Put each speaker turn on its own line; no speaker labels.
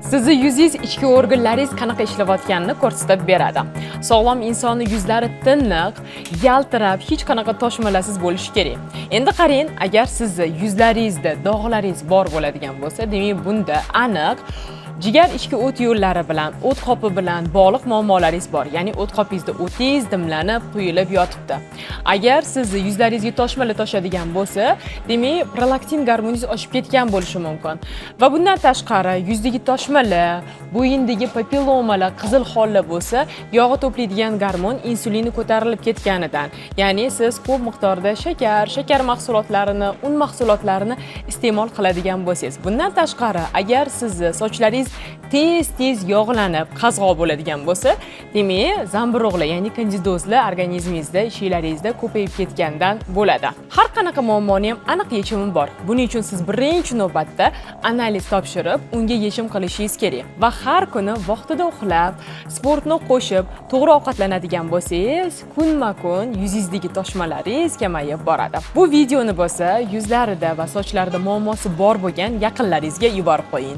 Sizni yuzingiz ichki organlaringiz qanaqa ishlayotganini ko'rsatib beradi. Sog'lom insonning yuzlari tiniq, yaltirab, hech qanaqa toshmalarsiz bo'lishi kerak. Endi qarang, agar sizni yuzlaringizda dog'laringiz bor bo'ladigan bo'lsa, demak bunda aniq jigar ichki o't yo'llari bilan, o't qopi bilan bog'liq muammolaringiz bor. Ya'ni o't qopingizda o'tingiz dimlanib, quyilib yotibdi. Agar sizni yuzlaringizga toshmalar toshadigan bo'lsa, demak prolaktin gormoningiz oshib ketgan bo'lishi mumkin. Va bundan tashqari yuzdagi toshmalar, bo'yindagi papillomalar qizil holda bo'lsa, yog'i to'playdigan gormon insulini ko'tarilib ketganidan. Ya'ni siz ko'p miqdorda shakar mahsulotlarini, un mahsulotlarini iste'mol qiladigan bo'lsangiz. Bundan tashqari, agar sizni sochlaringiz tez yog'lanib, qazg'oq bo'ladigan bo'lsa, demak, zamburug'lar, ya'ni kandidozlar organizmingizda, ishlaringizda ko'payib ketgandan bo'ladi. Har qanaqa muammoni ham aniq yechimi bor. Buning uchun siz birinchi navbatda analiz topshirib, unga yechim qilishingiz kerak. Va har kuni vaqtida uxlab, sportni qo'shib, to'g'ri ovqatlanadigan bo'lsangiz, kunma-kun yuzingizdagi toshmalaringiz kamayib boradi. Bu videoni bo'lsa, yuzlarida va sochlarida muammosi bor bo'lgan yaqinlaringizga yuborib qo'ying.